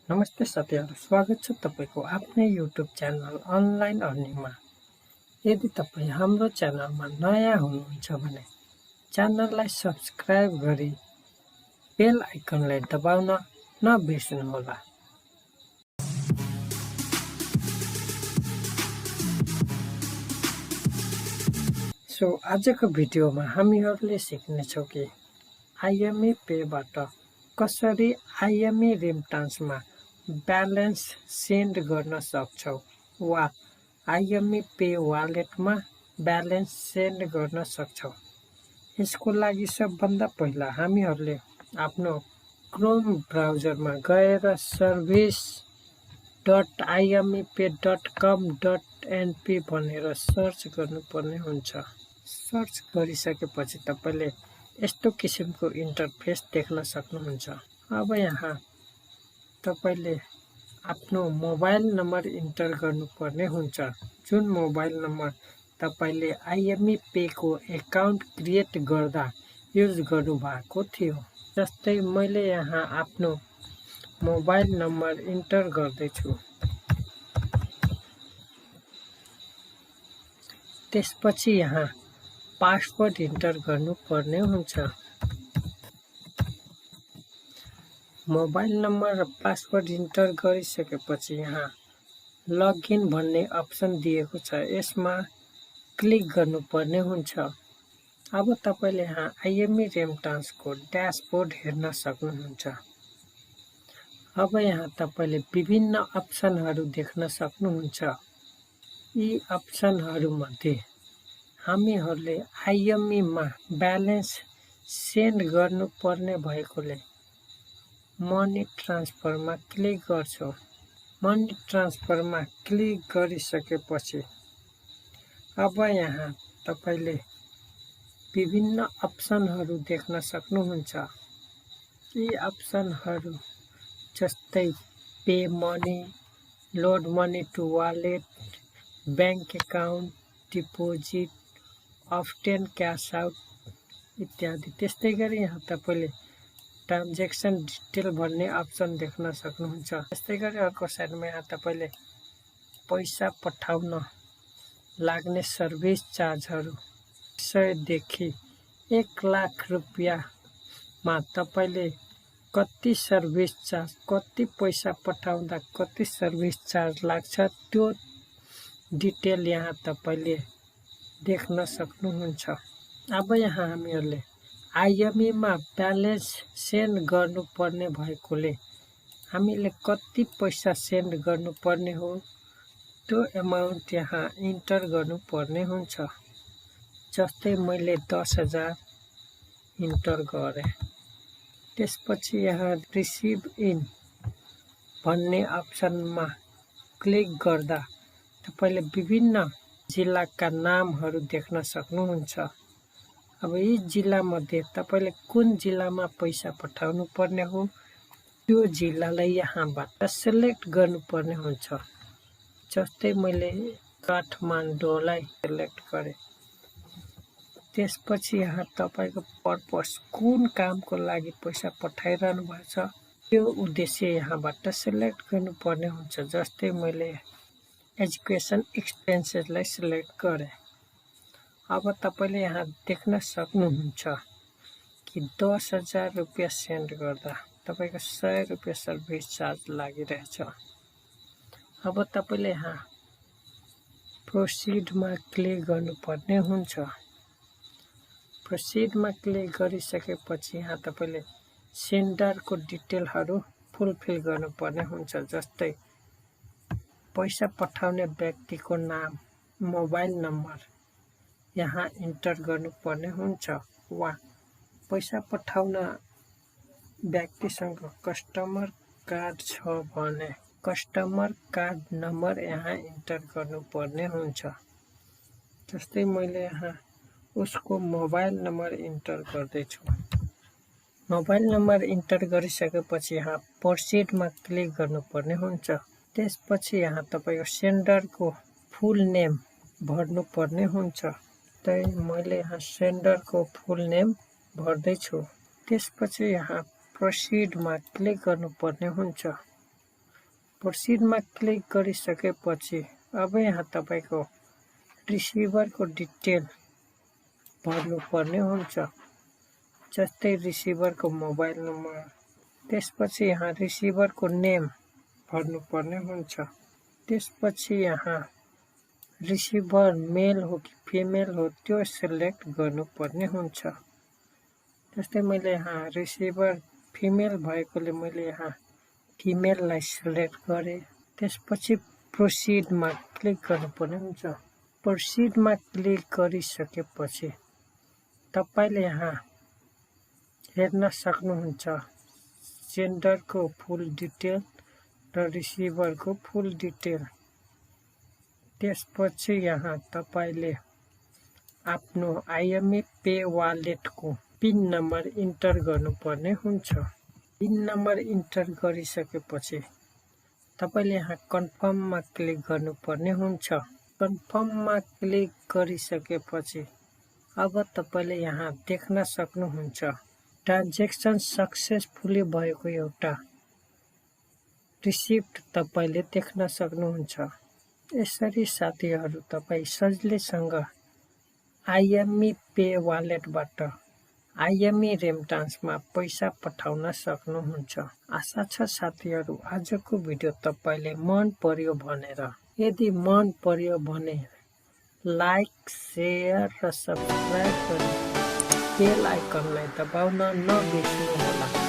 नमस्ते साथीहरु, स्वागत छ तपाईको आफ्नै युट्युब च्यानल अनलाइन अर्निङमा। यदि तपाई हाम्रो च्यानलमा नयाँ हुनुहुन्छ भने च्यानललाई सब्स्क्राइब गरी बेल आइकनलाई दबाउन नबिर्सनुहोला। आजको भिडियोमा हामीहरूले सिक्नेछौँ कि IMEpayबाट कसरी IME remittance ब्यालेन्स सेन्ड गर्न सक्छौ वा imepaywallet मा ब्यालेन्स सेन्ड गर्न सक्छौ। यसको लागि सबभन्दा पहिला हामीहरूले आफ्नो क्रोम ब्राउजरमा गएर service.imepay.com.np भनेर सर्च गर्नुपर्ने हुन्छ। सर्च गरिसकेपछि तपाईले यस्तो किसिमको इन्टरफेस देख्न सक्नुहुन्छ। अब यहाँ तपाईले आफ्नो मोबाइल नम्बर इन्टर गर्नुपर्ने हुन्छ, जुन मोबाइल नम्बर तपाईले IMEpay को एकाउन्ट क्रिएट गर्दा युज गर्नुभएको थियो। जस्तै मैले यहाँ आफ्नो मोबाइल नम्बर इन्टर गर्दैछु। त्यसपछि यहाँ पासवर्ड इन्टर गर्नुपर्ने हुन्छ। मोबाइल नम्बर र पासवर्ड इन्टर गरिसकेपछि यहाँ लगइन भन्ने अप्सन दिएको छ, यसमा क्लिक गर्नुपर्ने हुन्छ। अब तपाईले यहाँ IME remittance को ड्याशबोर्ड हेर्न सक्नुहुन्छ। अब यहाँ तपाईले विभिन्न अप्सनहरू देख्न सक्नुहुन्छ। यी अप्सनहरू मध्ये हामीहरूले IME मा ब्यालेन्स सेन्ड गर्नुपर्ने भएकोले मनी ट्रान्सफरमा क्लिक गर्छौं। मनी ट्रान्सफरमा क्लिक गरिसकेपछि अब यहाँ तपाईले विभिन्न अप्सनहरू देख्न सक्नुहुन्छ। यी अप्सनहरू जस्तै pay money, load money to wallet, bank account, deposit, obtain cash out इत्यादि। त्यस्तै गरी यहाँ तपाईले ट्रान्ज्याक्सन डिटेल भन्ने अप्सन देख्न सक्नुहुन्छ। त्यस्तै गरी अर्को साइडमा यहाँ तपाईले पैसा पठाउन लाग्ने सर्भिस चार्जहरू 100 देखि 1 लाख रुपैयाँमा तपाईले कति सर्भिस चार्ज, कति पैसा पठाउँदा कति सर्भिस चार्ज लाग्छ त्यो डिटेल यहाँ तपाईले देख्न सक्नुहुन्छ। अब यहाँ हामीहरूले IME मा ब्यालेन्स सेन्ड गर्नुपर्ने भएकोले हामीले कति पैसा सेन्ड गर्नुपर्ने हो त्यो अमाउन्ट यहाँ इन्टर गर्नुपर्ने हुन्छ। जस्तै मैले 10,000 इन्टर गरेँ। त्यसपछि यहाँ रिसिभ इन भन्ने अप्सनमा क्लिक गर्दा तपाईले विभिन्न जिल्लाका नामहरू देख्न सक्नुहुन्छ। अब यी जिल्ला मध्ये तपाईले कुन जिल्लामा पैसा पठाउनु पर्ने हो त्यो जिल्लालाई यहाँबाट सिलेक्ट गर्नुपर्ने हुन्छ। जस्तै मैले काठमाडौँलाई सिलेक्ट गरेँ। त्यसपछि यहाँ तपाईको पर्पस कुन कामको लागि पैसा पठाइरहनु भएको छ त्यो उद्देश्य यहाँबाट सिलेक्ट गर्नुपर्ने हुन्छ। जस्तै मैले एजुकेसन एक्सपेन्सेसलाई सिलेक्ट गरेँ। अब तपाईले यहाँ देख्न सक्नुहुन्छ कि 10,000 रुपैयाँ सेन्ड गर्दा तपाईको 100 रुपैयाँ सर्भिस चार्ज लागिरहेछ। अब तपाईले यहाँ प्रोसिडमा क्लिक गर्नुपर्ने हुन्छ। प्रोसिडमा क्लिक गरिसकेपछि यहाँ तपाईले सेन्डरको डिटेलहरू फुलफिल गर्नुपर्ने हुन्छ। जस्तै पैसा पठाउने व्यक्तिको नाम, मोबाइल नम्बर यहाँ इन्टर गर्नुपर्ने हुन्छ वा पैसा पठाउन व्यक्तिसँग कस्टमर कार्ड छ भने कस्टमर कार्ड नम्बर यहाँ इन्टर गर्नुपर्ने हुन्छ। जस्तै मैले यहाँ उसको मोबाइल नम्बर इन्टर गर्दैछु। मोबाइल नम्बर इन्टर गरिसकेपछि यहाँ प्रोसिडमा क्लिक गर्नुपर्ने हुन्छ। त्यसपछि यहाँ तपाईको सेन्डरको फुल नेम भर्नुपर्ने हुन्छ। तै मैले यहाँ सेन्डरको फुल नेम भर्दैछु। त्यसपछि यहाँ प्रोसिडमा क्लिक गर्नुपर्ने हुन्छ। प्रोसिडमा क्लिक गरिसकेपछि अब यहाँ तपाईको रिसिभरको डिटेल भर्नुपर्ने हुन्छ। जस्तै रिसिभरको मोबाइल नम्बर, त्यसपछि यहाँ रिसिभरको नेम भर्नुपर्ने हुन्छ। त्यसपछि यहाँ रिसिभर मेल हो कि फिमेल हो त्यो सिलेक्ट गर्नुपर्ने हुन्छ। जस्तै मैले यहाँ रिसिभर फिमेल भएकोले मैले यहाँ फिमेललाई सिलेक्ट गरेँ। त्यसपछि प्रोसिडमा क्लिक गर्नुपर्ने हुन्छ। प्रोसिडमा क्लिक गरिसकेपछि तपाईले यहाँ हेर्न सक्नुहुन्छ सेन्डरको फुल डिटेल र रिसिभरको फुल डिटेल। त्यसपछि यहाँ तपाईले आफ्नो IMEpy वालेटको पिन नम्बर इन्टर गर्नुपर्ने हुन्छ। पिन नम्बर इन्टर गरिसकेपछि तपाईले यहाँ कन्फर्ममा क्लिक गर्नुपर्ने हुन्छ। कन्फर्ममा क्लिक गरिसकेपछि अब तपाईले यहाँ देख्न सक्नुहुन्छ ट्रान्ज्याक्सन सक्सेसफुली भएको एउटा रिसिप्ट तपाईले देख्न सक्नुहुन्छ। यसरी साथीहरु तपाई सजिलैसँग IMEpy वालेटबाट IME रेमिटान्समा पैसा पठाउन सक्नुहुन्छ। आशा छ साथीहरु आजको भिडियो तपाईले मन पर्यो भनेर। यदि मन पर्यो भने लाइक, शेयर र सब्स्क्राइब गरी बेल आइकनलाई दबाउन नबिर्सनुहोला।